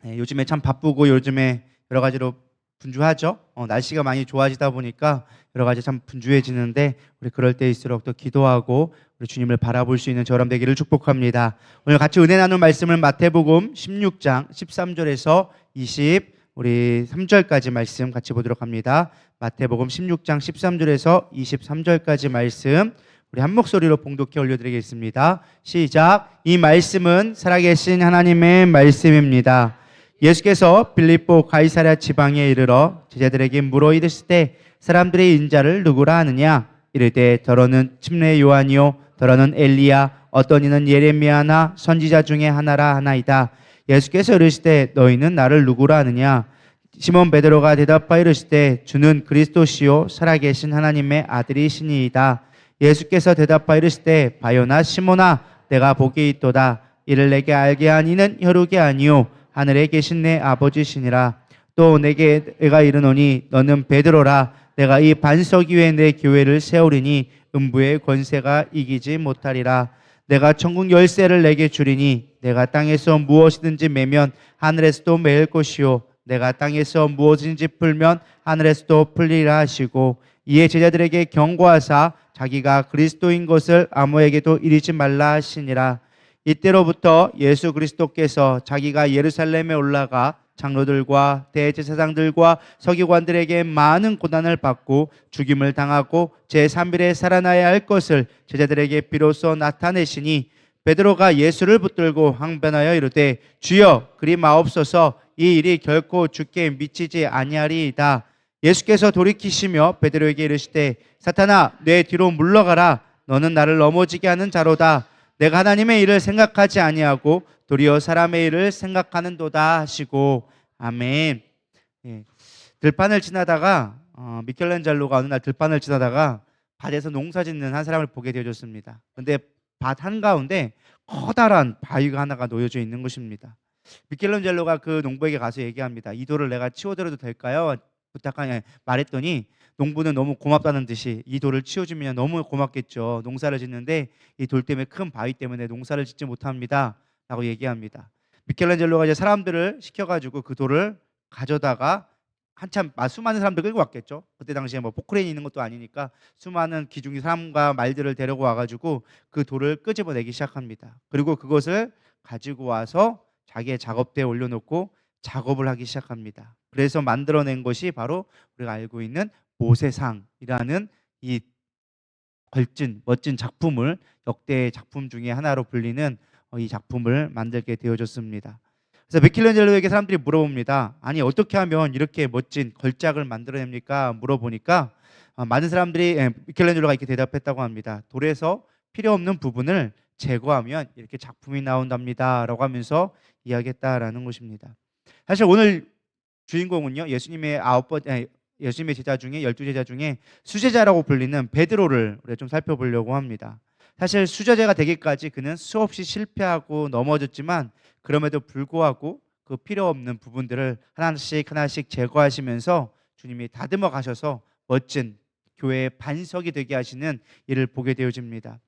요즘에 참 바쁘고 요즘에 여러 가지로 분주하죠. 날씨가 많이 좋아지다 보니까 여러 가지 참 분주해지는데 우리 그럴 때일수록 또 기도하고 우리 주님을 바라볼 수 있는 저람 되기를 축복합니다. 오늘 같이 은혜 나눌 말씀을 마태복음 16장 13절에서 우리 3절까지 말씀 같이 보도록 합니다. 마태복음 16장 13절에서 23절까지 말씀 우리 한 목소리로 봉독해 올려드리겠습니다. 시작. 이 말씀은 살아계신 하나님의 말씀입니다. 예수께서 빌립보 가이사랴 지방에 이르러 제자들에게 물어 이르실 때 사람들의 인자를 누구라 하느냐? 이르되 더러는 침례 요한이요 더러는 엘리야 어떤 이는 예레미야나 선지자 중에 하나라 하나이다. 예수께서 이르시되 너희는 나를 누구라 하느냐? 시몬 베드로가 대답하여 이르시되 주는 그리스도시요 살아계신 하나님의 아들이시니이다. 예수께서 대답하여 이르시되 바요나 시몬아 내가 복이 있도다. 이를 내게 알게 한 이는 혈육이 아니요 하늘에 계신 내 아버지시니라. 또 내가 이르노니 너는 베드로라. 내가 이 반석 위에 내 교회를 세우리니 음부의 권세가 이기지 못하리라. 내가 천국 열쇠를 내게 주리니 내가 땅에서 무엇이든지 매면 하늘에서도 매일 것이요 내가 땅에서 무엇이든지 풀면 하늘에서도 풀리라 하시고 이에 제자들에게 경고하사 자기가 그리스도인 것을 아무에게도 이르지 말라 하시니라. 이때로부터 예수 그리스도께서 자기가 예루살렘에 올라가 장로들과 대제사장들과 서기관들에게 많은 고난을 받고 죽임을 당하고 제3일에 살아나야 할 것을 제자들에게 비로소 나타내시니 베드로가 예수를 붙들고 항변하여 이르되 주여 그리 마옵소서 이 일이 결코 주께 미치지 아니하리이다. 예수께서 돌이키시며 베드로에게 이르시되 사탄아 내 뒤로 물러가라. 너는 나를 넘어지게 하는 자로다. 내가 하나님의 일을 생각하지 아니하고 도리어 사람의 일을 생각하는도다 하시고 아멘. 들판을 지나다가 미켈란젤로가 어느 날 들판을 지나다가 밭에서 농사 짓는 한 사람을 보게 되어졌습니다. 근데 밭 한가운데 커다란 바위가 하나가 놓여져 있는 것입니다. 미켈란젤로가 그 농부에게 가서 얘기합니다. 이 돌을 내가 치워드려도 될까요? 부탁하냐 말했더니 농부는 너무 고맙다는 듯이 이 돌을 치워주면 너무 고맙겠죠. 농사를 짓는데 이 돌 때문에 큰 바위 때문에 농사를 짓지 못합니다 라고 얘기합니다. 미켈란젤로가 이제 사람들을 시켜가지고 그 돌을 가져다가 한참 수많은 사람들 끌고 왔겠죠. 그때 당시에 뭐 포크레인이 있는 것도 아니니까 수많은 기중이 사람과 말들을 데리고 와가지고 그 돌을 끄집어내기 시작합니다. 그리고 그것을 가지고 와서 자기의 작업대에 올려놓고 작업을 하기 시작합니다. 그래서 만들어낸 것이 바로 우리가 알고 있는 모세상이라는 이 멋진 작품을 역대 작품 중에 하나로 불리는 이 작품을 만들게 되어졌습니다. 그래서 미켈란젤로에게 사람들이 물어봅니다. 아니 어떻게 하면 이렇게 멋진 걸작을 만들어냅니까? 물어보니까 많은 사람들이 미켈란젤로가 이렇게 대답했다고 합니다. 돌에서 필요 없는 부분을 제거하면 이렇게 작품이 나온답니다 라고 하면서 이야기했다라는 것입니다. 사실 오늘 주인공은요 예수님의 제자 중에 12제자 중에 수제자라고 불리는 베드로를 우리가 좀 살펴보려고 합니다. 사실 수제자가 되기까지 그는 수없이 실패하고 넘어졌지만 그럼에도 불구하고 그 필요 없는 부분들을 하나씩 제거하시면서 주님이 다듬어 가셔서 멋진 교회의 반석이 되게 하시는 일을 보게 되어집니다.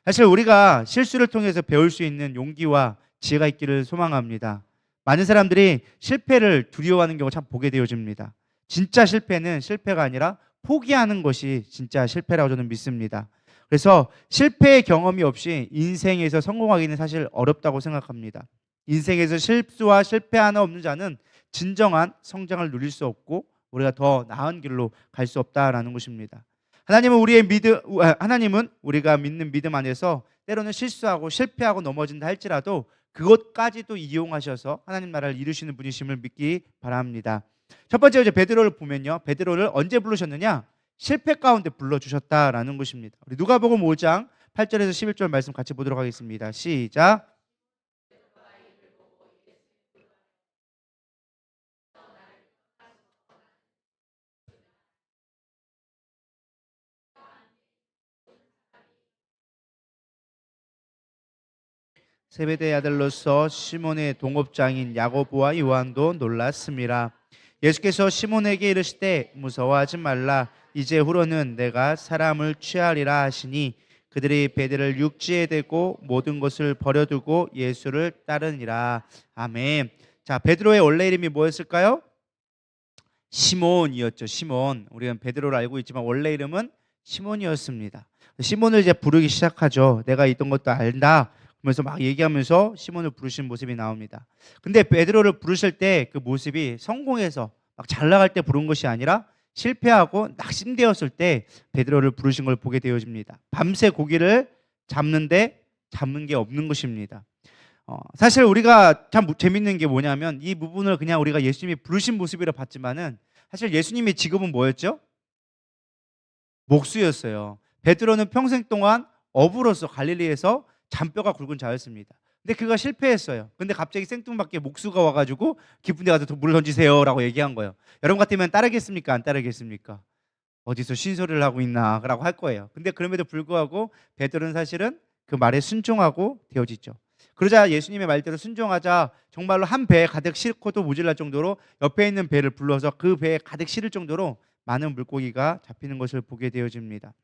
사실 우리가 실수를 통해서 배울 수 있는 용기와 지혜가 있기를 소망합니다. 많은 사람들이 실패를 두려워하는 경우 참 보게 되어집니다. 진짜 실패는 실패가 아니라 포기하는 것이 진짜 실패라고 저는 믿습니다. 그래서 실패의 경험이 없이 인생에서 성공하기는 사실 어렵다고 생각합니다. 인생에서 실수와 실패 하나 없는 자는 진정한 성장을 누릴 수 없고 우리가 더 나은 길로 갈 수 없다라는 것입니다. 하나님은 우리가 믿는 믿음 안에서 때로는 실수하고 실패하고 넘어진다 할지라도 그것까지도 이용하셔서 하나님 나라를 이루시는 분이심을 믿기 바랍니다. 첫 번째 이제 베드로를 보면요, 베드로를 언제 부르셨느냐? 실패 가운데 불러주셨다라는 것입니다. 우리 누가복음 5장 8절에서 11절 말씀 같이 보도록 하겠습니다. 시작. 세베대의 아들로서 시몬의 동업장인 야고보와 요한도 놀랐습니다. 예수께서 시몬에게 이르시되 무서워하지 말라. 이제후로는 내가 사람을 취하리라 하시니 그들이 배들을 육지에 대고 모든 것을 버려두고 예수를 따르니라. 아멘. 자, 베드로의 원래 이름이 뭐였을까요? 시몬이었죠. 시몬. 우리는 베드로를 알고 있지만 원래 이름은 시몬이었습니다. 시몬을 이제 부르기 시작하죠. 내가 있던 것도 알다. 그러면서 막 얘기하면서 시몬을 부르신 모습이 나옵니다. 근데 베드로를 부르실 때 그 모습이 성공해서 막 잘 나갈 때 부른 것이 아니라 실패하고 낙심되었을 때 베드로를 부르신 걸 보게 되어집니다. 밤새 고기를 잡는데 잡는 게 없는 것입니다. 사실 우리가 참 재밌는 게 뭐냐면 이 부분을 그냥 우리가 예수님이 부르신 모습이라 봤지만은 사실 예수님의 직업은 뭐였죠? 목수였어요. 베드로는 평생 동안 어부로서 갈릴리에서 잔뼈가 굵은 자였습니다. 근데 그가 실패했어요. 근데 갑자기 생뚱맞게 목수가 와가지고 깊은 데 가서 물을 던지세요 라고 얘기한 거예요. 여러분 같으면 따르겠습니까? 안 따르겠습니까? 어디서 신소리를 하고 있나 라고 할 거예요. 근데 그럼에도 불구하고 베드로는 사실은 그 말에 순종하고 되어지죠. 그러자 예수님의 말대로 순종하자 정말로 한 배에 가득 싣고도 모자랄 정도로 옆에 있는 배를 불러서 그 배에 가득 실을 정도로 많은 물고기가 잡히는 것을 보게 되어집니다.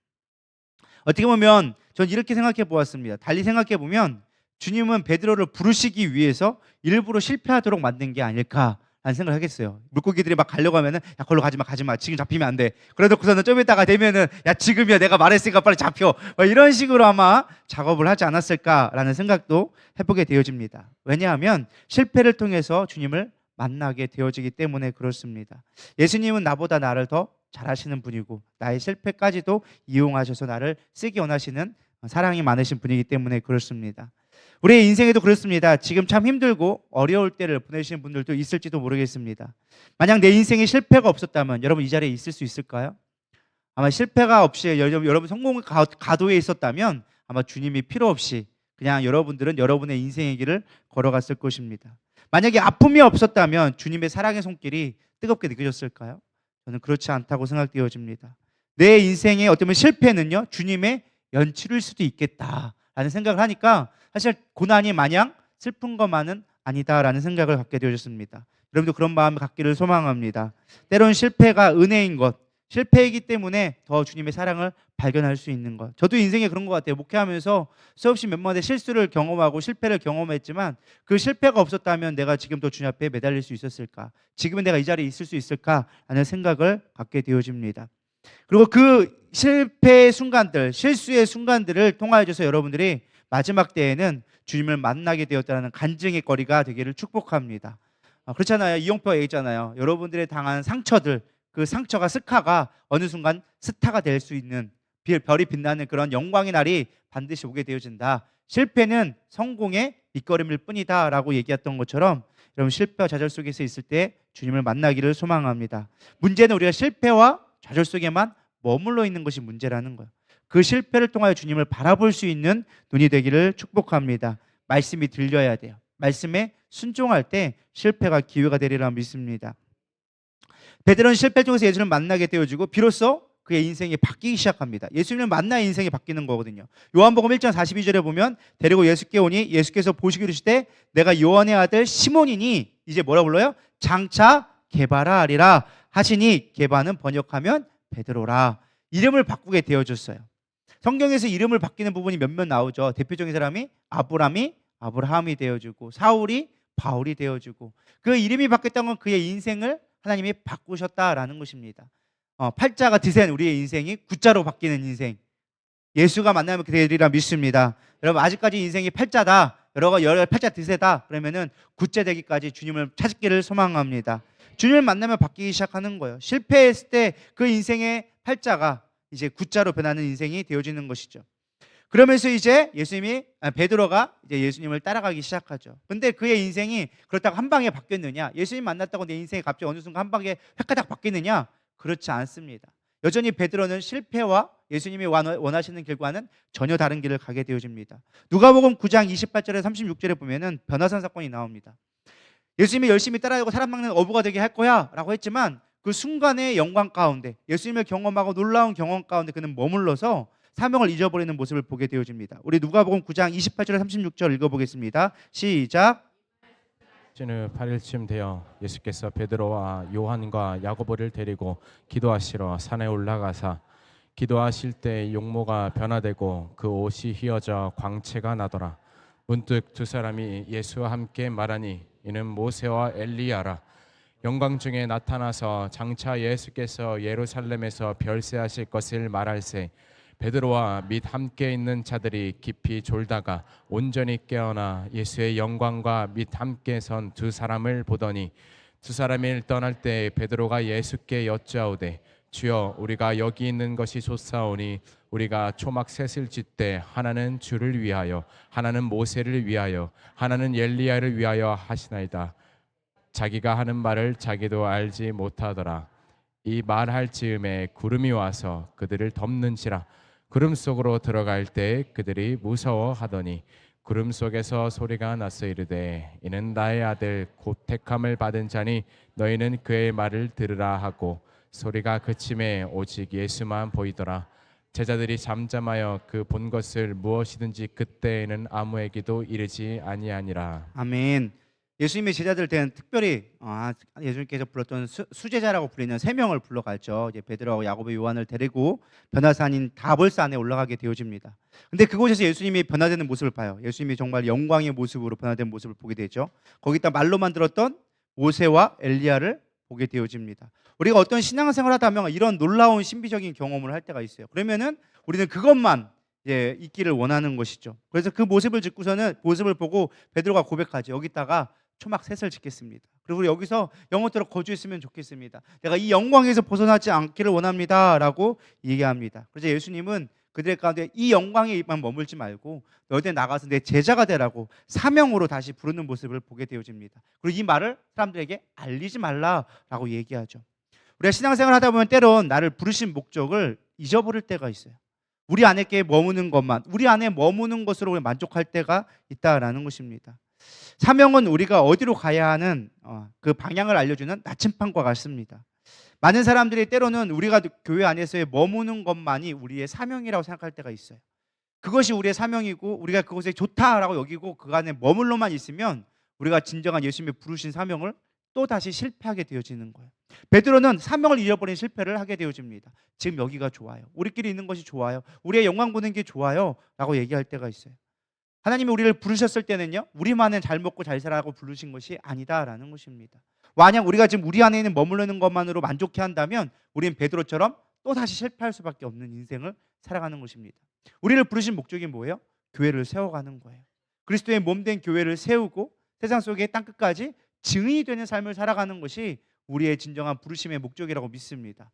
어떻게 보면 전 이렇게 생각해 보았습니다. 달리 생각해 보면 주님은 베드로를 부르시기 위해서 일부러 실패하도록 만든 게 아닐까 라는 생각을 하겠어요. 물고기들이 막 가려고 하면은 야 걸로 가지마 가지마 지금 잡히면 안 돼. 그래놓고서는 좀 이따가 되면은 야 지금이야 내가 말했으니까 빨리 잡혀. 이런 식으로 아마 작업을 하지 않았을까라는 생각도 해보게 되어집니다. 왜냐하면 실패를 통해서 주님을 만나게 되어지기 때문에 그렇습니다. 예수님은 나보다 나를 더 잘하시는 분이고 나의 실패까지도 이용하셔서 나를 쓰기 원하시는 사랑이 많으신 분이기 때문에 그렇습니다. 우리의 인생에도 그렇습니다. 지금 참 힘들고 어려울 때를 보내시는 분들도 있을지도 모르겠습니다. 만약 내 인생에 실패가 없었다면 여러분 이 자리에 있을 수 있을까요? 아마 실패가 없이 여러분 성공의 가도에 있었다면 아마 주님이 필요 없이 그냥 여러분들은 여러분의 인생의 길을 걸어갔을 것입니다. 만약에 아픔이 없었다면 주님의 사랑의 손길이 뜨겁게 느껴졌을까요? 저는 그렇지 않다고 생각되어집니다. 내 인생의 어떤 실패는요 주님의 연출일 수도 있겠다라는 생각을 하니까 사실 고난이 마냥 슬픈 것만은 아니다라는 생각을 갖게 되어졌습니다. 여러분도 그런 마음을 갖기를 소망합니다. 때론 실패가 은혜인 것, 실패이기 때문에 더 주님의 사랑을 발견할 수 있는 것. 저도 인생에 그런 것 같아요. 목회하면서 수없이 몇 번의 실수를 경험하고 실패를 경험했지만 그 실패가 없었다면 내가 지금 더 주님 앞에 매달릴 수 있었을까? 지금은 내가 이 자리에 있을 수 있을까? 하는 생각을 갖게 되어집니다. 그리고 그 실패의 순간들, 실수의 순간들을 통하여서 여러분들이 마지막 때에는 주님을 만나게 되었다는 간증의 거리가 되기를 축복합니다. 그렇잖아요. 이용표가 얘기했잖아요. 여러분들의 당한 상처들, 그 상처가 스카가 어느 순간 스타가 될 수 있는 별이 빛나는 그런 영광의 날이 반드시 오게 되어진다. 실패는 성공의 밑거름일 뿐이다 라고 얘기했던 것처럼 여러분 실패와 좌절 속에서 있을 때 주님을 만나기를 소망합니다. 문제는 우리가 실패와 좌절 속에만 머물러 있는 것이 문제라는 거예요. 그 실패를 통하여 주님을 바라볼 수 있는 눈이 되기를 축복합니다. 말씀이 들려야 돼요. 말씀에 순종할 때 실패가 기회가 되리라 믿습니다. 베드로는 실패 중에서 예수님을 만나게 되어지고 비로소 그의 인생이 바뀌기 시작합니다. 예수님을 만나 인생이 바뀌는 거거든요. 요한복음 1장 42절에 보면 데리고 예수께 오니 예수께서 보시기로 하시되 내가 요한의 아들 시몬이니 이제 뭐라 불러요? 장차 게바라 하리라 하시니 게바는 번역하면 베드로라. 이름을 바꾸게 되어졌어요. 성경에서 이름을 바뀌는 부분이 몇몇 나오죠. 대표적인 사람이 아브라함이 되어지고 사울이 바울이 되어지고 그 이름이 바뀌었던 건 그의 인생을 하나님이 바꾸셨다라는 것입니다. 팔자가 드센 우리의 인생이 구자로 바뀌는 인생. 예수가 만나면 되리라 믿습니다. 여러분 아직까지 인생이 팔자다. 여러 팔자 드세다. 그러면은 구자 되기까지 주님을 찾기를 소망합니다. 주님을 만나면 바뀌기 시작하는 거예요. 실패했을 때 그 인생의 팔자가 이제 구자로 변하는 인생이 되어지는 것이죠. 그러면서 이제 베드로가 이제 예수님을 따라가기 시작하죠. 근데 그의 인생이 그렇다고 한 방에 바뀌었느냐? 예수님 만났다고 내 인생이 갑자기 어느 순간 한 방에 획가닥 바뀌느냐? 그렇지 않습니다. 여전히 베드로는 실패와 예수님이 원하시는 결과는 전혀 다른 길을 가게 되어집니다. 누가복음 9장 28절에 36절에 보면은 변화산 사건이 나옵니다. 예수님이 열심히 따라가고 사람 막는 어부가 되게 할 거야 라고 했지만 그 순간의 영광 가운데 예수님을 경험하고 놀라운 경험 가운데 그는 머물러서 사명을 잊어버리는 모습을 보게 되어집니다. 우리 누가복음 9장 28절에 36절 읽어보겠습니다. 시작. 는 8일쯤 되어 예수께서 베드로와 요한과 야고보를 데리고 기도하시러 산에 올라가사 기도하실 때 용모가 변화되고 그 옷이 휘어져 광채가 나더라. 문득 두 사람이 예수와 함께 말하니 이는 모세와 엘리야라. 영광 중에 나타나서 장차 예수께서 예루살렘에서 별세하실 것을 말할세. 베드로와 및 함께 있는 자들이 깊이 졸다가 온전히 깨어나 예수의 영광과 및 함께 선 두 사람을 보더니 두 사람이 떠날 때 베드로가 예수께 여짜오되 주여 우리가 여기 있는 것이 좋사오니 우리가 초막 셋을 짓되 하나는 주를 위하여 하나는 모세를 위하여 하나는 엘리야를 위하여 하시나이다. 자기가 하는 말을 자기도 알지 못하더라. 이 말할 즈음에 구름이 와서 그들을 덮는지라. 구름 속으로 들어갈 때 그들이 무서워하더니 구름 속에서 소리가 났어 이르되 이는 나의 아들 곧 택함을 받은 자니 너희는 그의 말을 들으라 하고 소리가 그침에 오직 예수만 보이더라. 제자들이 잠잠하여 그 본 것을 무엇이든지 그때에는 아무에게도 이르지 아니하니라. 아멘. 예수님의 제자들 때는 특별히 예수님께서 불렀던 수제자라고 불리는 세 명을 불러갔죠. 이제 베드로하고 야고보, 요한을 데리고 변화산인 다볼산에 올라가게 되어집니다. 근데 그곳에서 예수님이 변화되는 모습을 봐요. 예수님이 정말 영광의 모습으로 변화된 모습을 보게 되죠. 거기다 말로만 들었던 모세와 엘리야를 보게 되어집니다. 우리가 어떤 신앙생활을 하다 보면 이런 놀라운 신비적인 경험을 할 때가 있어요. 그러면은 우리는 그것만 있기를 원하는 것이죠. 그래서 그 모습을 보고 베드로가 고백하죠. 여기다가 초막 셋을 짓겠습니다. 그리고 여기서 영원토록 거주했으면 좋겠습니다. 내가 이 영광에서 벗어나지 않기를 원합니다라고 얘기합니다. 그래서 예수님은 그들 가운데 이 영광에만 머물지 말고 너희들 나가서 내 제자가 되라고 사명으로 다시 부르는 모습을 보게 되어집니다. 그리고 이 말을 사람들에게 알리지 말라라고 얘기하죠. 우리가 신앙생활 하다 보면 때론 나를 부르신 목적을 잊어버릴 때가 있어요. 우리 안에 머무는 것만, 우리 안에 머무는 것으로 만족할 때가 있다라는 것입니다. 사명은 우리가 어디로 가야 하는 그 방향을 알려주는 나침판과 같습니다. 많은 사람들이 때로는 우리가 교회 안에서의 머무는 것만이 우리의 사명이라고 생각할 때가 있어요. 그것이 우리의 사명이고 우리가 그것에 좋다라고 여기고 그 안에 머물러만 있으면 우리가 진정한 예수님의 부르신 사명을 또 다시 실패하게 되어지는 거예요. 베드로는 사명을 잃어버린 실패를 하게 되어집니다. 지금 여기가 좋아요. 우리끼리 있는 것이 좋아요. 우리의 영광 보는 게 좋아요. 라고 얘기할 때가 있어요. 하나님이 우리를 부르셨을 때는요, 우리만은 잘 먹고 잘 살라고 부르신 것이 아니다라는 것입니다. 만약 우리가 지금 우리 안에 있는 머무르는 것만으로 만족해 한다면 우리는 베드로처럼 또 다시 실패할 수밖에 없는 인생을 살아가는 것입니다. 우리를 부르신 목적이 뭐예요? 교회를 세워가는 거예요. 그리스도의 몸된 교회를 세우고 세상 속의 땅끝까지 증인이 되는 삶을 살아가는 것이 우리의 진정한 부르심의 목적이라고 믿습니다.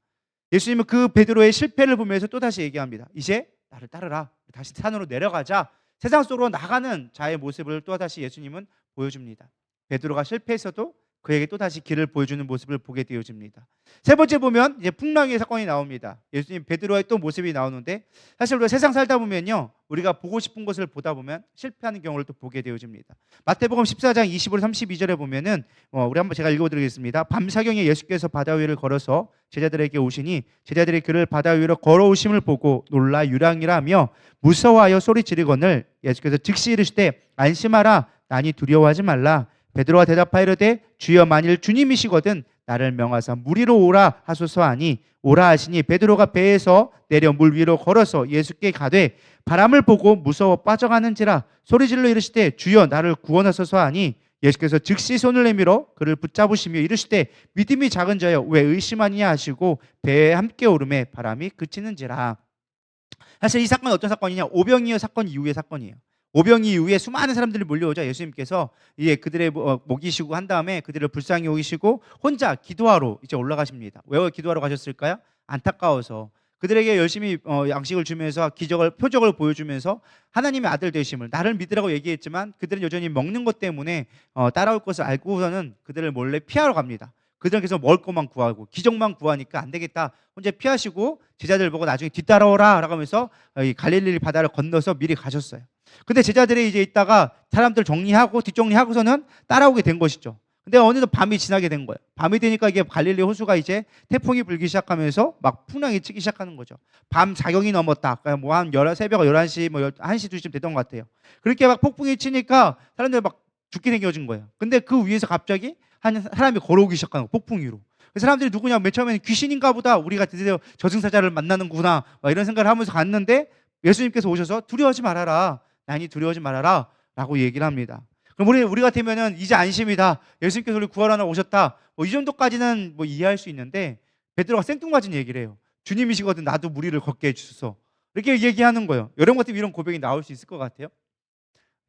예수님은 그 베드로의 실패를 보면서 또다시 얘기합니다. 이제 나를 따르라. 다시 산으로 내려가자. 세상 속으로 나가는 자의 모습을 또다시 예수님은 보여줍니다. 베드로가 실패했어도 그에게 또다시 길을 보여주는 모습을 보게 되어집니다. 세 번째 보면 이제 풍랑의 사건이 나옵니다. 예수님 베드로의 또 모습이 나오는데 사실 우리가 세상 살다 보면요, 우리가 보고 싶은 것을 보다 보면 실패하는 경우를 또 보게 되어집니다. 마태복음 14장 25절 32절에 보면은 우리 한번 제가 읽어드리겠습니다. 밤사경에 예수께서 바다 위를 걸어서 제자들에게 오시니 제자들이 그를 바다 위로 걸어오심을 보고 놀라 유랑이라며 무서워하여 소리 지르거늘 예수께서 즉시 이르시되 안심하라 나니 두려워하지 말라. 베드로가 대답하이르되 주여 만일 주님이시거든 나를 명하사 물 위로 오라 하소서 하니 오라 하시니 베드로가 배에서 내려 물 위로 걸어서 예수께 가되 바람을 보고 무서워 빠져가는지라 소리질러 이르시되 주여 나를 구원하소서 하니 예수께서 즉시 손을 내밀어 그를 붙잡으시며 이르시되 믿음이 작은 자여 왜 의심하느냐 하시고 배에 함께 오름에 바람이 그치는지라. 사실 이 사건은 어떤 사건이냐, 오병이어 사건 이후의 사건이에요. 오병이 이후에 수많은 사람들이 몰려오자 예수님께서 그들의 먹이시고 한 다음에 그들을 불쌍히 여기시고 혼자 기도하러 이제 올라가십니다. 왜 기도하러 가셨을까요? 안타까워서 그들에게 열심히 양식을 주면서 표적을 보여주면서 하나님의 아들 되심을 나를 믿으라고 얘기했지만 그들은 여전히 먹는 것 때문에 따라올 것을 알고서는 그들을 몰래 피하러 갑니다. 그들은 계속 먹을 것만 구하고 기적만 구하니까 안 되겠다. 혼자 피하시고 제자들 보고 나중에 뒤따라오라 라고 하면서 이 갈릴리 바다를 건너서 미리 가셨어요. 근데 제자들이 이제 있다가 사람들 정리하고 뒷정리하고서는 따라오게 된 것이죠. 근데 어느덧 밤이 지나게 된 거예요. 밤이 되니까 이게 갈릴리 호수가 이제 태풍이 불기 시작하면서 막 풍랑이 치기 시작하는 거죠. 밤 자경이 넘었다. 그러니까 뭐 한 새벽 11시, 1시, 2시쯤 됐던 것 같아요. 그렇게 막 폭풍이 치니까 사람들이 막 죽게 생겨진 거예요. 근데 그 위에서 갑자기 한 사람이 걸어오기 시작하는 거예요. 폭풍 위로. 그 사람들이 누구냐? 맨 처음에는 귀신인가 보다. 우리가 드디어 저승사자를 만나는구나. 이런 생각을 하면서 갔는데 예수님께서 오셔서 두려워하지 말아라. 나니 두려워하지 말아라. 라고 얘기를 합니다. 그럼 우리 같으면은 이제 안심이다. 예수님께서 우리 구하러 오셨다. 뭐 이 정도까지는 뭐 이해할 수 있는데 베드로가 생뚱맞은 얘기를 해요. 주님이시거든 나도 무리를 걷게 해주소서. 이렇게 얘기하는 거예요. 여러분 같으면 이런 고백이 나올 수 있을 것 같아요?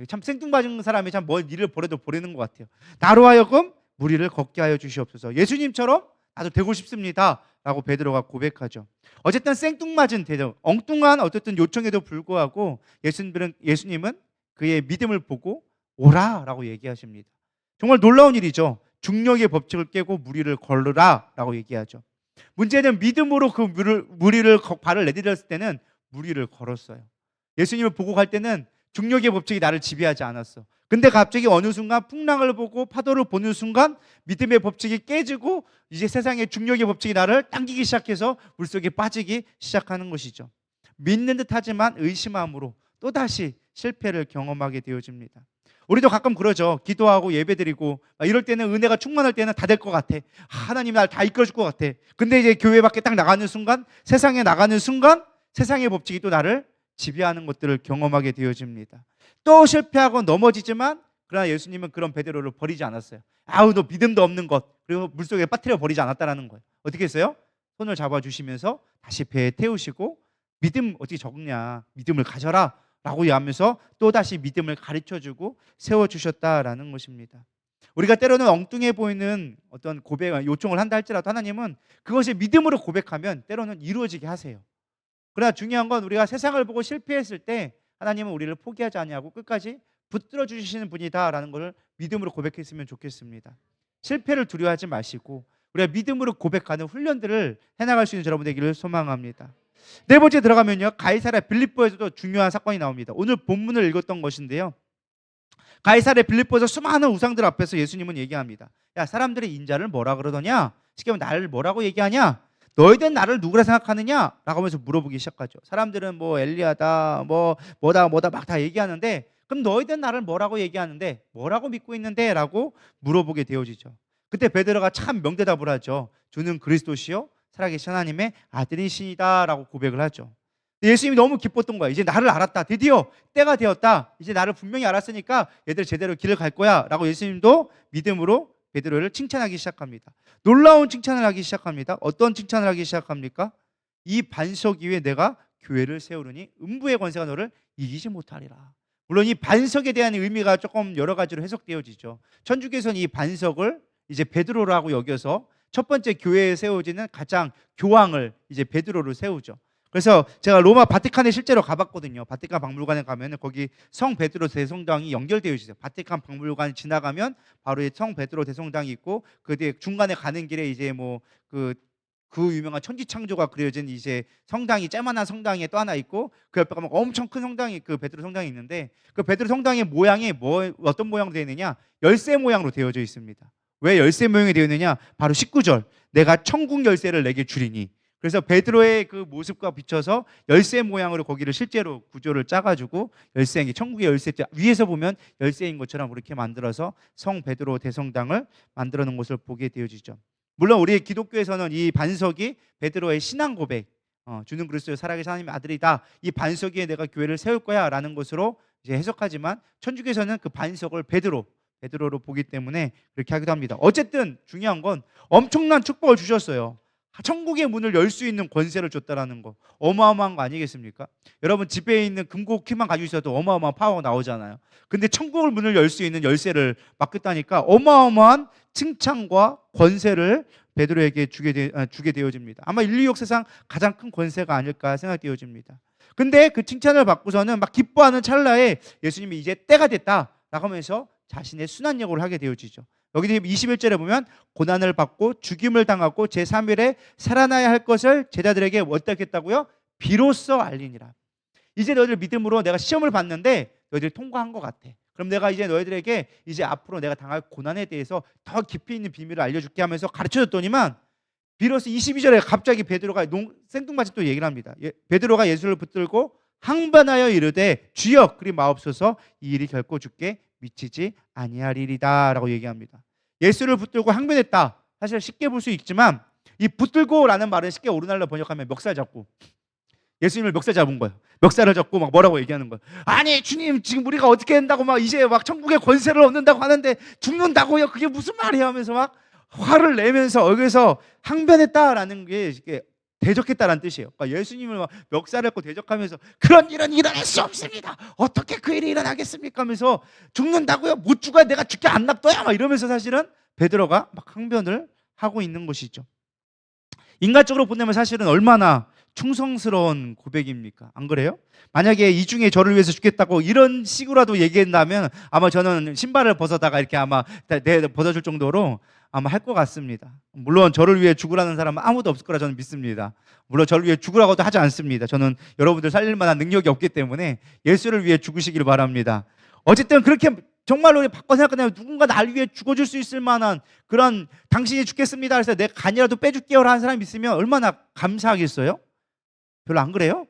참 생뚱맞은 사람이 참 뭘 일을 벌여도 버리는 것 같아요. 나로 하여금 무리를 걷게 하여 주시옵소서. 예수님처럼 나도 되고 싶습니다. 라고 베드로가 고백하죠. 어쨌든 생뚱맞은 대접, 엉뚱한 어쨌든 요청에도 불구하고 예수님은 그의 믿음을 보고 오라라고 얘기하십니다. 정말 놀라운 일이죠. 중력의 법칙을 깨고 무리를 걸으라라고 얘기하죠. 문제는 믿음으로 그 무리를 발을 내디뎠을 때는 무리를 걸었어요. 예수님을 보고 갈 때는 중력의 법칙이 나를 지배하지 않았어. 근데 갑자기 어느 순간 풍랑을 보고 파도를 보는 순간 믿음의 법칙이 깨지고 이제 세상의 중력의 법칙이 나를 당기기 시작해서 물속에 빠지기 시작하는 것이죠. 믿는 듯하지만 의심함으로 또다시 실패를 경험하게 되어집니다. 우리도 가끔 그러죠. 기도하고 예배드리고 이럴 때는 은혜가 충만할 때는 다 될 것 같아. 하나님 날 다 이끌어줄 것 같아. 근데 이제 교회 밖에 딱 나가는 순간, 세상에 나가는 순간 세상의 법칙이 또 나를 지배하는 것들을 경험하게 되어집니다. 또 실패하고 넘어지지만 그러나 예수님은 그런 베드로를 버리지 않았어요. 아우 너 믿음도 없는 것, 그리고 물속에 빠뜨려 버리지 않았다라는 거예요. 어떻게 했어요? 손을 잡아주시면서 다시 배에 태우시고 믿음 어떻게 적냐, 믿음을 가져라 라고 하면서 또다시 믿음을 가르쳐주고 세워주셨다라는 것입니다. 우리가 때로는 엉뚱해 보이는 어떤 고백, 요청을 한다 할지라도 하나님은 그것이 믿음으로 고백하면 때로는 이루어지게 하세요. 그러나 중요한 건 우리가 세상을 보고 실패했을 때 하나님은 우리를 포기하지 아니하고 끝까지 붙들어 주시는 분이다라는 것을 믿음으로 고백했으면 좋겠습니다. 실패를 두려워하지 마시고 우리가 믿음으로 고백하는 훈련들을 해나갈 수 있는 여러분 되기를 소망합니다. 네 번째 들어가면요, 가이사랴 빌립보에서도 중요한 사건이 나옵니다. 오늘 본문을 읽었던 것인데요, 가이사랴 빌립보에서 수많은 우상들 앞에서 예수님은 얘기합니다. 야, 사람들이 인자를 뭐라 그러더냐? 쉽게 말하면 나를 뭐라고 얘기하냐? 너희들은 나를 누구라 생각하느냐? 라고 하면서 물어보기 시작하죠. 사람들은 뭐 엘리야다, 뭐다 막 다 얘기하는데, 그럼 너희들은 나를 뭐라고 얘기하는데, 뭐라고 믿고 있는데? 라고 물어보게 되어지죠. 그때 베드로가 참 명대답을 하죠. 주는 그리스도시요 살아계신 하나님의 아들이시다 라고 고백을 하죠. 예수님이 너무 기뻤던 거야. 이제 나를 알았다. 드디어 때가 되었다. 이제 나를 분명히 알았으니까 얘들 제대로 길을 갈 거야 라고 예수님도 믿음으로 베드로를 칭찬하기 시작합니다. 놀라운 칭찬을 하기 시작합니다. 어떤 칭찬을 하기 시작합니까? 이 반석 위에 내가 교회를 세우르니 음부의 권세가 너를 이기지 못하리라. 물론 이 반석에 대한 의미가 조금 여러 가지로 해석되어지죠. 천주교에서는 이 반석을 이제 베드로라고 여겨서 첫 번째 교회에 세워지는 가장 교황을 이제 베드로를 세우죠. 그래서 제가 로마 바티칸에 실제로 가봤거든요. 바티칸 박물관에 가면 거기 성 베드로 대성당이 연결되어 있어요. 바티칸 박물관 지나가면 바로 성 베드로 대성당이 있고 그 뒤에 중간에 가는 길에 이제 뭐 그 유명한 천지창조가 그려진 이제 성당이, 쬐만한 성당이 또 하나 있고 그 옆에 가면 엄청 큰 성당이, 그 베드로 성당이 있는데 그 베드로 성당의 모양이 어떤 모양으로 되어 있느냐? 열쇠 모양으로 되어져 있습니다. 왜 열쇠 모양이 되어 있느냐? 바로 19절 내가 천국 열쇠를 내게 주리니. 그래서 베드로의 그 모습과 비춰서 열쇠 모양으로 거기를 실제로 구조를 짜가지고 열쇠인, 천국의 열쇠, 위에서 보면 열쇠인 것처럼 그렇게 만들어서 성 베드로 대성당을 만들어 놓은 것을 보게 되어지죠. 물론 우리 기독교에서는 이 반석이 베드로의 신앙 고백, 주는 그리스도의 살아계신 하나님의 아들이다, 이 반석 위에 내가 교회를 세울 거야 라는 것으로 이제 해석하지만 천주교에서는 그 반석을 베드로로 보기 때문에 그렇게 하기도 합니다. 어쨌든 중요한 건 엄청난 축복을 주셨어요. 천국의 문을 열 수 있는 권세를 줬다라는 거 어마어마한 거 아니겠습니까? 여러분 집에 있는 금고 키만 가지고 있어도 어마어마한 파워가 나오잖아요. 근데 천국의 문을 열 수 있는 열쇠를 맡겼다니까 어마어마한 칭찬과 권세를 베드로에게 주게 되어집니다. 아마 인류 역사상 가장 큰 권세가 아닐까 생각되어집니다. 근데 그 칭찬을 받고서는 막 기뻐하는 찰나에 예수님이 이제 때가 됐다라고 하면서 자신의 순환여고를 하게 되어지죠. 여기 21절에 보면 고난을 받고 죽임을 당하고 제3일에 살아나야 할 것을 제자들에게 어떻게 했다고요? 비로소 알리니라. 이제 너희들 믿음으로 내가 시험을 봤는데 너희들이 통과한 것 같아. 그럼 내가 이제 너희들에게 이제 앞으로 내가 당할 고난에 대해서 더 깊이 있는 비밀을 알려줄게 하면서 가르쳐줬더니만 비로소 22절에 갑자기 베드로가 생뚱맞이 또 얘기를 합니다. 베드로가 예수를 붙들고 항반하여 이르되 주여 그리 마옵소서 이 일이 결코 죽게 미치지 아니하리이다 라고 얘기합니다. 예수를 붙들고 항변했다. 사실 쉽게 볼 수 있지만 이 붙들고라는 말은 쉽게 오르날로 번역하면 멱살 잡고, 예수님을 멱살 잡은 거예요. 멱살을 잡고 막 뭐라고 얘기하는 거예요. 아니 주님, 지금 우리가 어떻게 한다고 막 이제 막 천국의 권세를 얻는다고 하는데 죽는다고요? 그게 무슨 말이야? 하면서 막 화를 내면서 여기서 항변했다라는 게 이게 대적했다라는 뜻이에요. 그러니까 예수님을 막 멱살을 잡고 대적하면서 그런 일은 일어날 수 없습니다. 어떻게 그 일이 일어나겠습니까? 하면서 죽는다고요? 못 죽어야 내가 죽게 안 놔둬야 막 이러면서 사실은 베드로가 막 항변을 하고 있는 것이죠. 인간적으로 본다면 사실은 얼마나 충성스러운 고백입니까? 안 그래요? 만약에 이 중에 저를 위해서 죽겠다고 이런 식으로라도 얘기한다면 아마 저는 신발을 벗어다가 이렇게 아마 벗어줄 정도로 아마 할 것 같습니다. 물론 저를 위해 죽으라는 사람은 아무도 없을 거라 저는 믿습니다. 물론 저를 위해 죽으라고도 하지 않습니다. 저는 여러분들 살릴 만한 능력이 없기 때문에 예수를 위해 죽으시기를 바랍니다. 어쨌든 그렇게 정말로 바꿔 생각하면 누군가 날 위해 죽어줄 수 있을 만한 그런 당신이 죽겠습니다 그래서 내 간이라도 빼줄게요 라는 사람이 있으면 얼마나 감사하겠어요? 별로 안 그래요?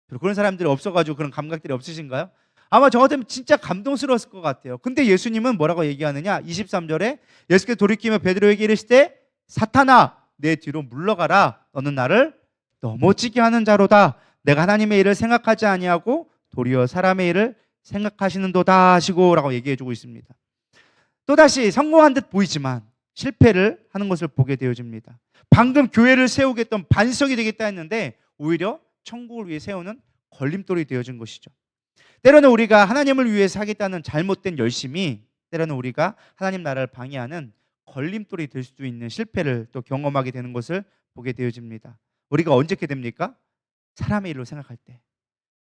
별로 그런 사람들이 없어가지고 그런 감각들이 없으신가요? 아마 저 같으면 진짜 감동스러웠을 것 같아요. 근데 예수님은 뭐라고 얘기하느냐? 23절에 예수께서 돌이키며 베드로에게 이르시되 사탄아 내 뒤로 물러가라. 너는 나를 넘어지게 하는 자로다. 내가 하나님의 일을 생각하지 아니하고 도리어 사람의 일을 생각하시는도다 하시고 라고 얘기해주고 있습니다. 또다시 성공한 듯 보이지만 실패를 하는 것을 보게 되어집니다. 방금 교회를 세우겠던 반석이 되겠다 했는데 오히려 천국을 위해 세우는 걸림돌이 되어진 것이죠. 때로는 우리가 하나님을 위해서 하겠다는 잘못된 열심이 때로는 우리가 하나님 나라를 방해하는 걸림돌이 될 수도 있는 실패를 또 경험하게 되는 것을 보게 되어집니다. 우리가 언제 이렇게 됩니까? 사람의 일로 생각할 때.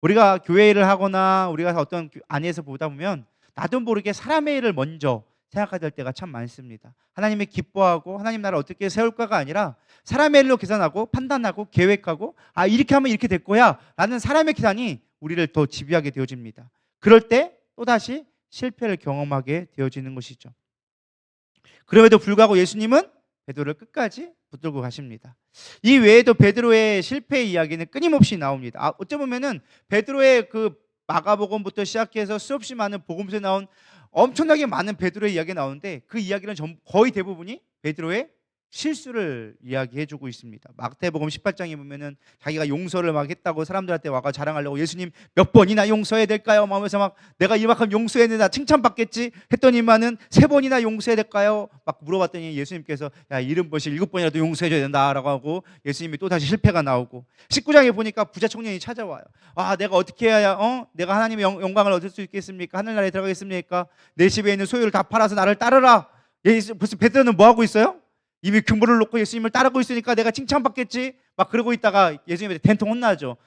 우리가 교회 일을 하거나 우리가 어떤 안에서 보다 보면 나도 모르게 사람의 일을 먼저 생각하게 될 때가 참 많습니다. 하나님이 기뻐하고 하나님 나라를 어떻게 세울까가 아니라 사람의 일로 계산하고 판단하고 계획하고 이렇게 하면 이렇게 될 거야 라는 사람의 계산이 우리를 더 지배하게 되어집니다. 그럴 때 또다시 실패를 경험하게 되어지는 것이죠. 그럼에도 불구하고 예수님은 베드로를 끝까지 붙들고 가십니다. 이 외에도 베드로의 실패 이야기는 끊임없이 나옵니다. 어쩌면은 베드로의 그 마가복음부터 시작해서 수없이 많은 복음서에 나온 엄청나게 많은 베드로의 이야기가 나오는데 그 이야기는 거의 대부분이 베드로의 실수를 이야기해주고 있습니다. 마태복음 18장에 보면은 자기가 용서를 막 했다고 사람들한테 와가 자랑하려고 예수님 몇 번이나 용서해야 될까요? 막 하면서 막 내가 이만큼 용서했는데 나 칭찬받겠지 했더니만은 3번이나 용서해야 될까요? 막 물어봤더니 예수님께서 야 70번씩 7번이라도 용서해줘야 된다라고 하고 예수님이 또 다시 실패가 나오고 19장에 보니까 부자 청년이 찾아와요. 내가 어떻게 해야 내가 하나님의 영광을 얻을 수 있겠습니까? 하늘나라에 들어가겠습니까? 내 집에 있는 소유를 다 팔아서 나를 따르라. 벌써 베드로는 뭐 하고 있어요? 이미 규모를 놓고 예수님을 따르고 있으니까 내가 칭찬받겠지 막 그러고 있다가 예수님한테 된통 혼나죠.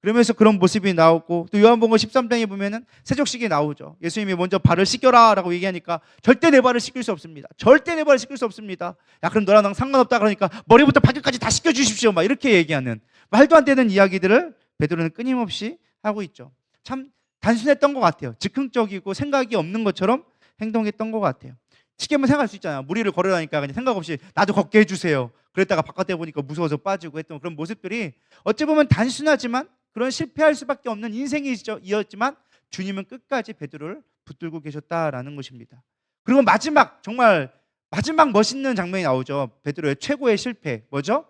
그러면서 그런 모습이 나오고 또 요한복음 13장에 보면은 세족식이 나오죠. 예수님이 먼저 발을 씻겨라 라고 얘기하니까 절대 내 발을 씻길 수 없습니다. 절대 내 발을 씻길 수 없습니다. 야 그럼 너랑 난 상관없다 그러니까 머리부터 발끝까지 다 씻겨주십시오 막 이렇게 얘기하는 말도 안 되는 이야기들을 베드로는 끊임없이 하고 있죠. 참 단순했던 것 같아요. 즉흥적이고 생각이 없는 것처럼 행동했던 것 같아요. 쉽게 한번 생각할 수 있잖아요. 무리를 걸으라니까 그냥 생각 없이 나도 걷게 해주세요. 그랬다가 바깥에 보니까 무서워서 빠지고 했던 그런 모습들이 어찌 보면 단순하지만 그런 실패할 수밖에 없는 인생이었지만 주님은 끝까지 베드로를 붙들고 계셨다라는 것입니다. 그리고 정말 마지막 멋있는 장면이 나오죠. 베드로의 최고의 실패 뭐죠?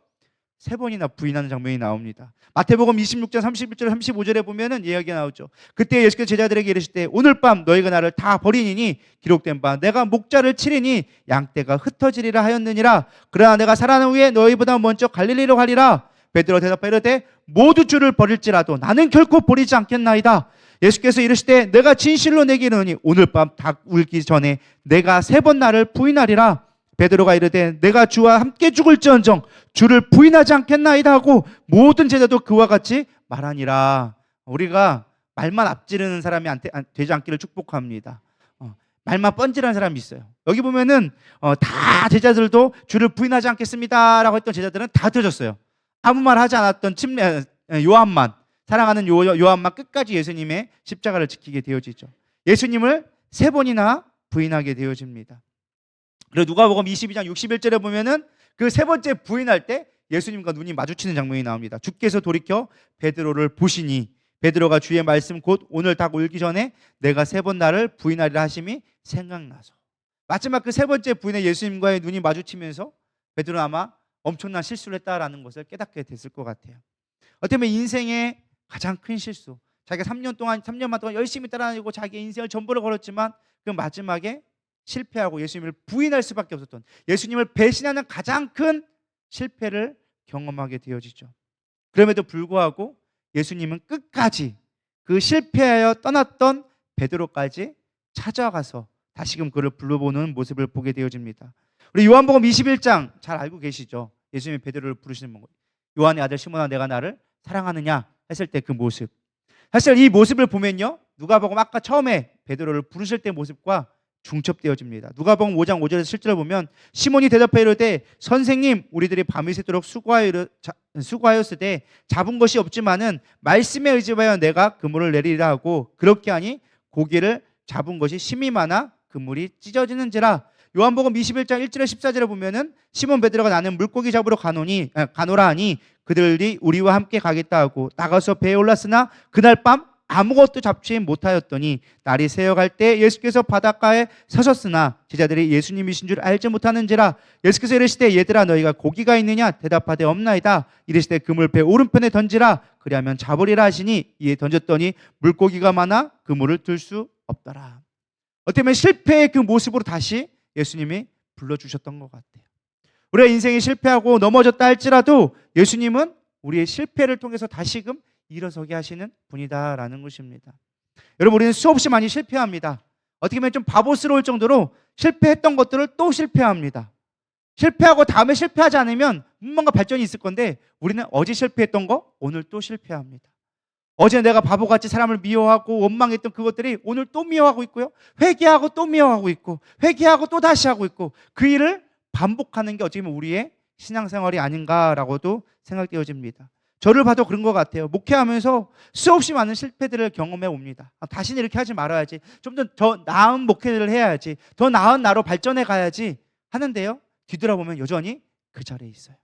3번이나 부인하는 장면이 나옵니다. 마태복음 26장 31절 35절에 보면은 이야기가 나오죠. 그때 예수께서 제자들에게 이르시되 오늘 밤 너희가 나를 다 버리니니 기록된 바 내가 목자를 치리니 양떼가 흩어지리라 하였느니라. 그러나 내가 살아난 후에 너희보다 먼저 갈릴리로 가리라. 베드로 대답하여 이르되 모두 주를 버릴지라도 나는 결코 버리지 않겠나이다. 예수께서 이르시되 내가 진실로 내게 이르노니 오늘 밤 닭 울기 전에 내가 3번 나를 부인하리라. 베드로가 이르되 내가 주와 함께 죽을지언정 주를 부인하지 않겠나이다 하고 모든 제자도 그와 같이 말하니라. 우리가 말만 앞지르는 사람이 되지 않기를 축복합니다. 말만 뻔질하는 사람이 있어요. 여기 보면은 다 제자들도 주를 부인하지 않겠습니다라고 했던 제자들은 다 들어졌어요. 아무 말 하지 않았던 요한만 사랑하는 요한만 끝까지 예수님의 십자가를 지키게 되어지죠. 예수님을 3번이나 부인하게 되어집니다. 그리고 누가복음 22장 61절에 보면은 그 3번째 부인할 때 예수님과 눈이 마주치는 장면이 나옵니다. 주께서 돌이켜 베드로를 보시니 베드로가 주의 말씀 곧 오늘 닭 울기 전에 내가 3번 나를 부인하리라 하심이 생각나서 마지막 그 3번째 부인의 예수님과의 눈이 마주치면서 베드로는 아마 엄청난 실수를 했다라는 것을 깨닫게 됐을 것 같아요. 어떻게 보면 인생의 가장 큰 실수. 자기가 3년만 동안 열심히 따라다니고 자기의 인생을 전부를 걸었지만 그 마지막에 실패하고 예수님을 부인할 수밖에 없었던, 예수님을 배신하는 가장 큰 실패를 경험하게 되어지죠. 그럼에도 불구하고 예수님은 끝까지 그 실패하여 떠났던 베드로까지 찾아가서 다시금 그를 불러보는 모습을 보게 되어집니다. 우리 요한복음 21장 잘 알고 계시죠? 예수님이 베드로를 부르시는 거. 요한의 아들 시몬아, 내가 나를 사랑하느냐 했을 때 그 모습. 사실 이 모습을 보면요, 누가복음 아까 처음에 베드로를 부르실 때 모습과 중첩되어집니다. 누가복음 5장 5절에서 실제로 보면 시몬이 대답하여 이르되 선생님, 우리들이 밤이 새도록 수고하였으되 잡은 것이 없지만은 말씀에 의지하여 내가 그물을 내리라 하고, 그렇게 하니 고기를 잡은 것이 심히 많아 그물이 찢어지는지라. 요한복음 21장 1절에 14절에 보면은 시몬 베드로가 나는 물고기 잡으러 가노라 하니 그들이 우리와 함께 가겠다 하고 나가서 배에 올랐으나 그날 밤 아무것도 잡지 못하였더니 날이 새어갈 때 예수께서 바닷가에 서셨으나 제자들이 예수님이신 줄 알지 못하는지라. 예수께서 이르시되 얘들아, 너희가 고기가 있느냐 대답하되 없나이다. 이르시되 그물 배 오른편에 던지라, 그리하면 잡으리라 하시니 이에 던졌더니 물고기가 많아 그물을 들 수 없더라. 어떻게 보면 실패의 그 모습으로 다시 예수님이 불러주셨던 것 같아요. 우리가 인생이 실패하고 넘어졌다 할지라도 예수님은 우리의 실패를 통해서 다시금 일어서게 하시는 분이다라는 것입니다. 여러분, 우리는 수없이 많이 실패합니다. 어떻게 보면 좀 바보스러울 정도로 실패했던 것들을 또 실패합니다. 실패하고 다음에 실패하지 않으면 뭔가 발전이 있을 건데 우리는 어제 실패했던 거 오늘 또 실패합니다. 어제 내가 바보같이 사람을 미워하고 원망했던 그것들이 오늘 또 미워하고 있고요, 회개하고 또 미워하고 있고, 회개하고 또 다시 하고 있고, 그 일을 반복하는 게 어떻게 보면 우리의 신앙생활이 아닌가라고도 생각되어집니다. 저를 봐도 그런 것 같아요. 목회하면서 수없이 많은 실패들을 경험해 옵니다. 다시는 이렇게 하지 말아야지, 좀 더 나은 목회를 해야지, 더 나은 나로 발전해 가야지 하는데요, 뒤돌아보면 여전히 그 자리에 있어요.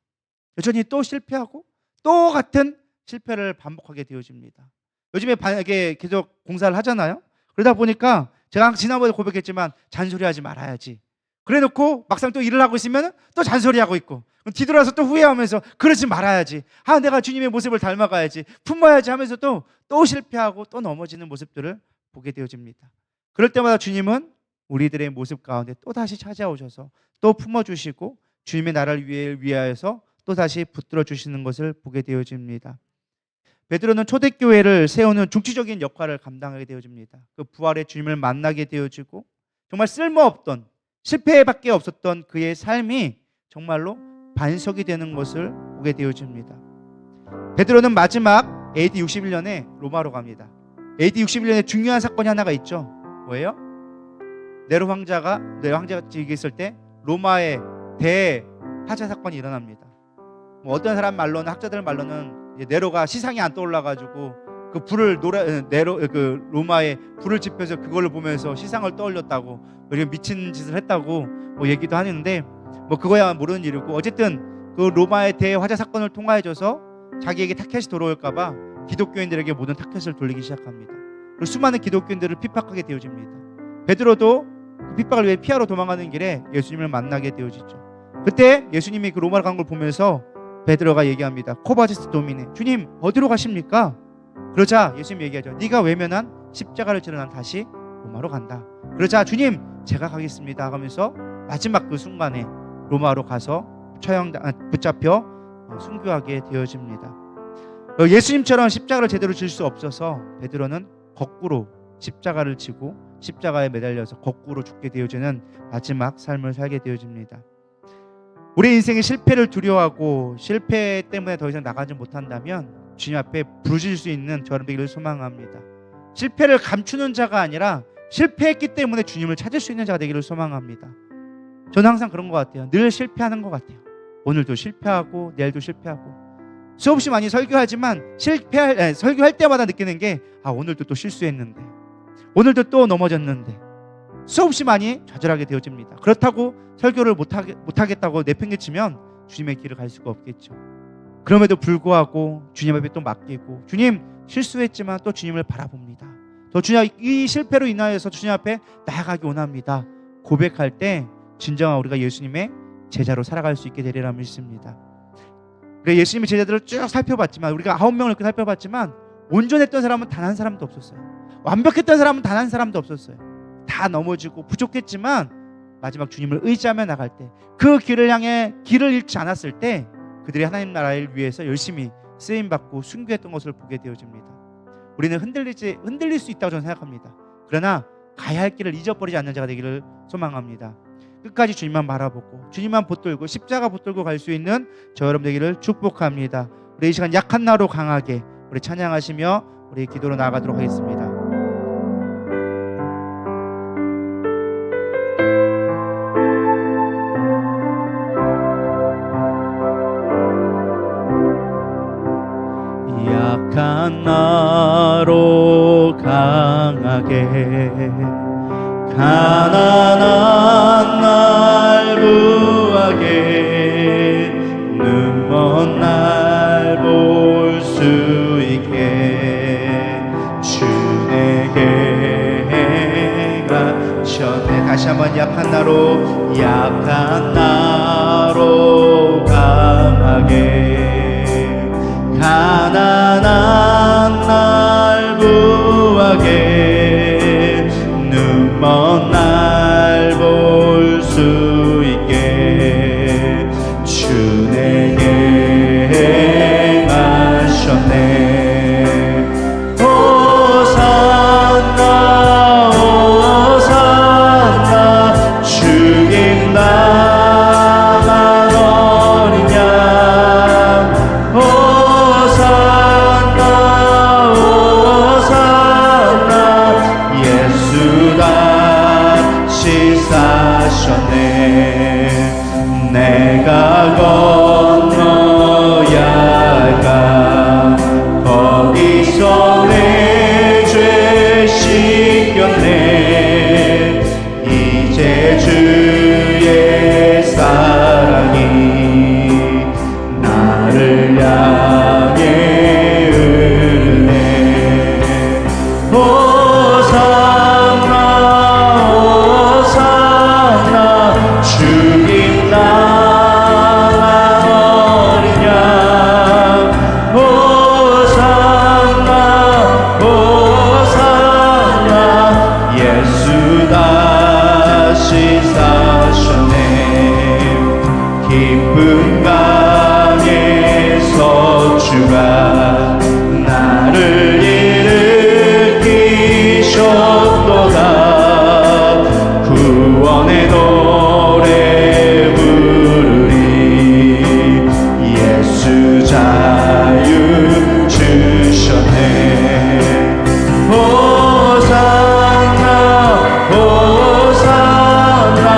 여전히 또 실패하고 또 같은 실패를 반복하게 되어집니다. 요즘에 이게 계속 공사를 하잖아요. 그러다 보니까 제가 지난번에 고백했지만 잔소리하지 말아야지, 그래놓고 막상 또 일을 하고 있으면 또 잔소리하고 있고, 뒤돌아서 또 후회하면서 그러지 말아야지, 내가 주님의 모습을 닮아가야지, 품어야지 하면서 또 실패하고 또 넘어지는 모습들을 보게 되어집니다. 그럴 때마다 주님은 우리들의 모습 가운데 또 다시 찾아오셔서 또 품어주시고 주님의 나라를 위하여서 또 다시 붙들어 주시는 것을 보게 되어집니다. 베드로는 초대교회를 세우는 중추적인 역할을 감당하게 되어집니다. 그 부활의 주님을 만나게 되어지고 정말 쓸모없던, 실패밖에 없었던 그의 삶이 정말로 반석이 되는 것을 보게 되어집니다. 베드로는 마지막 AD 61년에 로마로 갑니다. AD 61년에 중요한 사건이 하나가 있죠. 뭐예요? 네로 황제가 즉위했을 때 로마의 대화재 사건이 일어납니다. 어떤 사람 말로는, 학자들 말로는 네로가 시상이 안 떠올라가지고 그 불을 로마에 불을 지펴서 그걸 보면서 시상을 떠올렸다고, 그리고 미친 짓을 했다고 얘기도 하는데 그거야 모르는 일이고, 어쨌든 그 로마의 대화재 사건을 통하여져서 자기에게 타켓이 돌아올까봐 기독교인들에게 모든 타켓을 돌리기 시작합니다. 그리고 수많은 기독교인들을 핍박하게 되어집니다. 베드로도 그 핍박을 위해 피하러 도망가는 길에 예수님을 만나게 되어지죠. 그때 예수님이 그 로마로 간 걸 보면서 베드로가 얘기합니다. 코바지스 도미네, 주님 어디로 가십니까? 그러자 예수님이 얘기하죠. 네가 외면한 십자가를 지러 난 다시 로마로 간다. 그러자 주님 제가 가겠습니다 하면서 마지막 그 순간에 로마로 가서 붙잡혀 순교하게 되어집니다. 예수님처럼 십자가를 제대로 질 수 없어서 베드로는 거꾸로 십자가를 지고 십자가에 매달려서 거꾸로 죽게 되어지는 마지막 삶을 살게 되어집니다. 우리 인생의 실패를 두려워하고 실패 때문에 더 이상 나가지 못한다면 주님 앞에 부르실 수 있는 저런 되기를 소망합니다. 실패를 감추는 자가 아니라 실패했기 때문에 주님을 찾을 수 있는 자가 되기를 소망합니다. 저는 항상 그런 것 같아요. 늘 실패하는 것 같아요. 오늘도 실패하고 내일도 실패하고, 수없이 많이 설교하지만 설교할 때마다 느끼는 게 오늘도 또 실수했는데, 오늘도 또 넘어졌는데, 수없이 많이 좌절하게 되어집니다. 그렇다고 설교를 못하겠다고 내팽개치면 주님의 길을 갈 수가 없겠죠. 그럼에도 불구하고 주님 앞에 또 맡기고, 주님 실수했지만 또 주님을 바라봅니다. 또 주님, 이 실패로 인하여서 주님 앞에 나아가기 원합니다. 고백할 때 진정한 우리가 예수님의 제자로 살아갈 수 있게 되리라 믿습니다. 그래 예수님의 제자들을 쭉 살펴봤지만 우리가 9명을 이렇게 살펴봤지만 온전했던 사람은 단 한 사람도 없었어요. 완벽했던 사람은 단 한 사람도 없었어요. 다 넘어지고 부족했지만 마지막 주님을 의지하며 나갈 때 그 길을 향해 길을 잃지 않았을 때 그들이 하나님 나라를 위해서 열심히 쓰임받고 순교했던 것을 보게 되어집니다. 우리는 흔들릴 수 있다고 저는 생각합니다. 그러나 가야 할 길을 잊어버리지 않는 자가 되기를 소망합니다. 끝까지 주님만 바라보고 주님만 붙들고 십자가 붙들고 갈 수 있는 저 여러분 되기를 축복합니다. 우리 이 시간 약한 나로 강하게 우리 찬양하시며 우리 기도로 나아가도록 하겠습니다. 약한 나로 강하게 가난한 날 부하게 눈먼 날 볼 수 있게 주 내게 행하셨네. 다시 한번 약한 나로 강하게 가난한 날 부하게 눈먼 날 볼 수 있게 주 내게 행하셨네. 호산나 호산나 주님 나만 어린 양 호산나 호산나 예수 다시 사셨네. 내가 건너야 할까 거기서 내 죄 씻겼네. 이제 주의 사랑이 나를 향해 흐르네. 호산나 호산나 주님 나만 어린 양 호산나 호산나 예수 다시 사셨네. 기쁨 강에서 주가 나를 일으키셨도다. 구원의 노래 부르리 예수 자유 주셨네. 호산나 호산나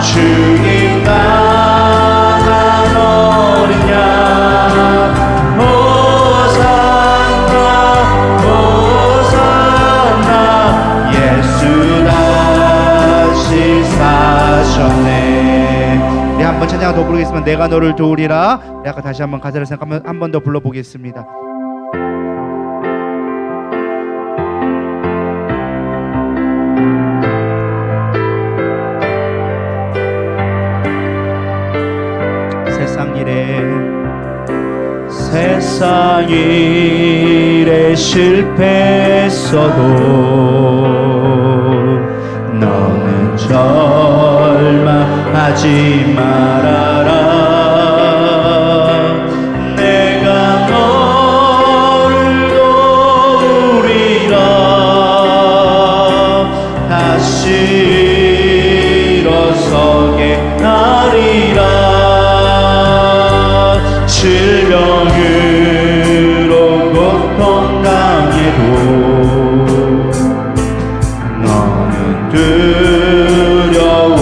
주님 나만 어린 양 호산나 호산나 예수 다시 사셨네. 우리 한번 찬양 더 부르겠습니다. 내가 너를 도우리라. 우리 아까 다시 한번 가사를 생각하면 한 번 더 불러보겠습니다. 세상 일에 실패했어도 너는 절망하지 말아라. 내가 너를 도우리라. 다시 일어서게 하리라. 질병으로 고통 당해도 너는 두려워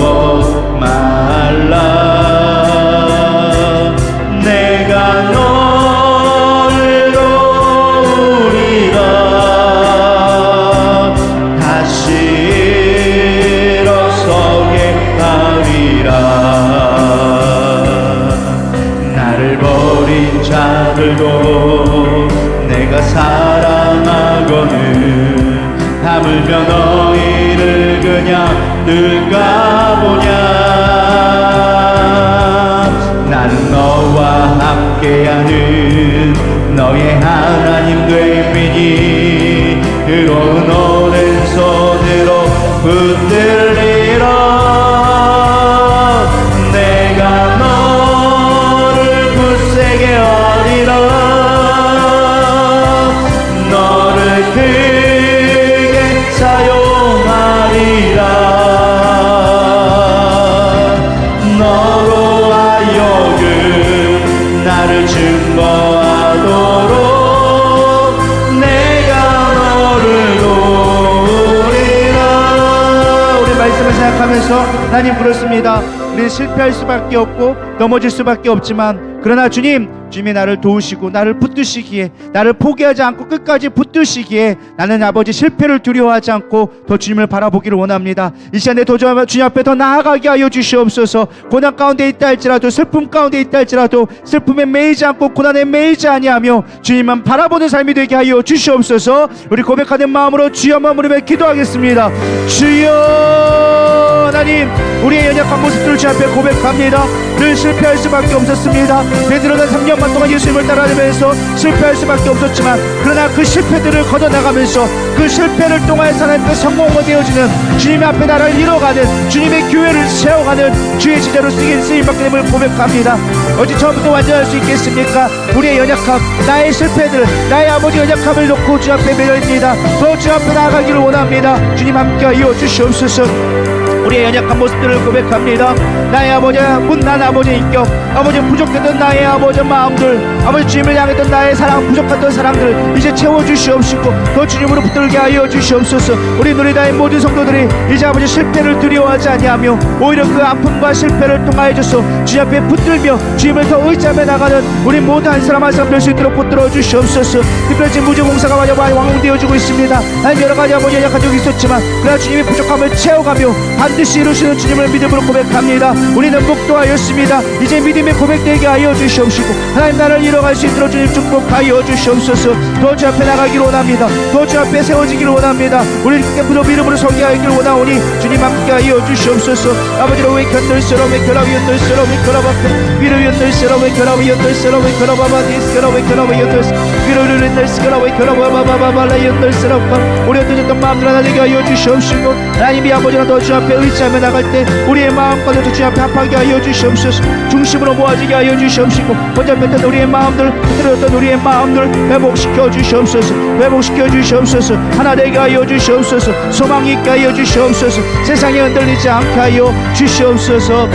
말라. 내가 너를 도우리라. 다시 일어서게 하리라. 나를 버린 자들도 내가 사랑하거늘 하물며 너희를 그냥 둘까 보냐. 나는 너와 함께하는 너의 하나님 되미니 뜨거운 오른손으로 붙들리라. 내가 너를 굳세게 하리라. 너를 크게 사용하리라. 너로 하여금 나를 증거하도록 내가 너를 도우리라. 우리 말씀을 생각하면서 하나님 그렇습니다. 우리는 실패할 수밖에 없고 넘어질 수밖에 없지만 그러나 주님이 나를 도우시고 나를 붙드시기에, 나를 포기하지 않고 끝까지 붙드시기에 나는 아버지 실패를 두려워하지 않고 더 주님을 바라보기를 원합니다. 이 시간에 더 주님 앞에 더 나아가게 하여 주시옵소서. 고난 가운데 있다 할지라도, 슬픔 가운데 있다 할지라도 슬픔에 매이지 않고 고난에 매이지 아니하며 주님만 바라보는 삶이 되게 하여 주시옵소서. 우리 고백하는 마음으로 주여만 부르며 기도하겠습니다. 주여. 하나님, 우리의 연약한 모습들을 주 앞에 고백합니다. 늘 실패할 수밖에 없었습니다. 베드로는 3년만 동안 예수님을 따라다니면서 실패할 수밖에 없었지만 그러나 그 실패들을 걷어나가면서 그 실패를 통하여서 하나님께 성공하게 되어지는 주님 앞에 나를 이뤄가는 주님의 교회를 세워가는 주의 제자로 쓰임받게 됨을 고백합니다. 어찌 처음부터 완전할 수 있겠습니까? 우리의 연약함, 나의 실패들, 나의 아버지 연약함을 놓고 주 앞에 매여있습니다. 더 주 앞에 나아가기를 원합니다. 주님 함께하여 주시옵소서. 우리의 연약한 모습들을 고백합니다. 나의 아버지, 못난 아버지의 인격, 아버지 부족했던 나의 아버지 마음들, 아버지 주님을 향했던 나의 사랑, 부족했던 사랑들 이제 채워주시옵시고 더 주님으로 붙들게 하여 주시옵소서. 우리 누리다의 모든 성도들이 이제 아버지 실패를 두려워하지 아니하며 오히려 그 아픔과 실패를 통하여줘서 주님 앞에 붙들며 주님을 더 의지하며 나가는 우리 모두 한 사람 한 사람 될 수 있도록 붙들어 주시옵소서. 특별히 무주공사가 많이 완공되어지고 있습니다. 난 여러 가지 아버지 연약한 적이 있었지만 그러나 주님이 부족함을 채워가며 반드시 이루시는 주님을 믿음으로 고백합니다. 우리는 목도하였습니다. 이제 믿음의 고백되게 하여 주시옵시고 하나님 나를 이뤄갈 수 있도록 주님 축복하여 주시옵소서. 더 주 앞에 나가기를 원합니다. 더 주 앞에 세워지기를 원합니다. 우리 믿음으로 서게 하기를 원하오니 주님 함께 하여 주시옵소서. 아버지로 왜 견들스러 왜 결합 연들스러 왜 결합 앞에 위로 연들스러 왜 결합 연들스러 왜 결합 아바디스러 왜 결합 연들스 위로 연들스러 왜 결합 아바바바라 연들스러 우리 어떠셨던 마음들 하나 되게 하여 주시옵시고 하나님이 아버지나 더 주 앞에 의지하며 나갈 때 우리의 마음과도 주 앞에 합하게 하여 주시옵소서. 중심으로 모아지게 하여 주시옵시고 혼자 뱉던 우리의 마음들, 흔들었던 우리의 마음들 회복시켜 주시옵소서. 회복시켜 주시옵소서. 하나 되게 하여 주시옵소서. 소망이 있게 하여 주시옵소서. 세상에 흔들리지 않게 하여 주시옵소서.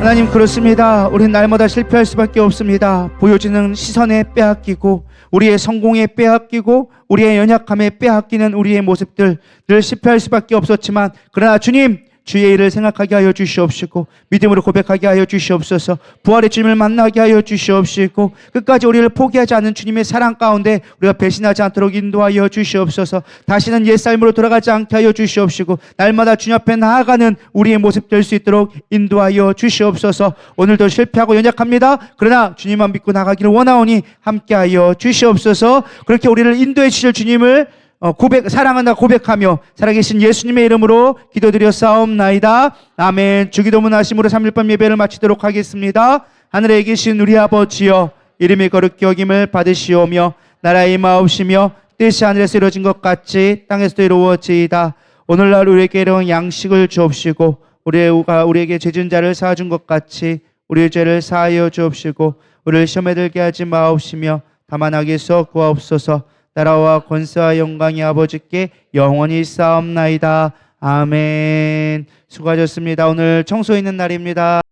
하나님 그렇습니다. 우리는 날마다 실패할 수밖에 없습니다. 보여지는 시선에 빼앗기고 우리의 성공에 빼앗기고 우리의 연약함에 빼앗기는 우리의 모습들 늘 실패할 수밖에 없었지만 그러나 주님 주의 일을 생각하게 하여 주시옵시고 믿음으로 고백하게 하여 주시옵소서. 부활의 주님을 만나게 하여 주시옵시고 끝까지 우리를 포기하지 않는 주님의 사랑 가운데 우리가 배신하지 않도록 인도하여 주시옵소서. 다시는 옛삶으로 돌아가지 않게 하여 주시옵시고 날마다 주님 앞에 나아가는 우리의 모습 될 수 있도록 인도하여 주시옵소서. 오늘도 실패하고 연약합니다. 그러나 주님만 믿고 나가기를 원하오니 함께하여 주시옵소서. 그렇게 우리를 인도해 주실 주님을 사랑한다 고백하며 살아계신 예수님의 이름으로 기도드려 싸움나이다. 아멘. 주기도문 하심으로 3일밤 예배를 마치도록 하겠습니다. 하늘에 계신 우리 아버지여 이름이 거룩히 여김을 받으시오며 나라의 임하옵시며 뜻이 하늘에서 이루어진 것 같이 땅에서도 이루어지이다. 오늘날 우리에게 이런 양식을 주옵시고 우리에게 죄진 자를 사준 것 같이 우리의 죄를 사하여 주옵시고 우리를 시험에 들게 하지 마옵시며 다만 악에서 구하옵소서. 나라와 권세와 영광이 아버지께 영원히 싸움나이다. 아멘. 수고하셨습니다. 오늘 청소 있는 날입니다.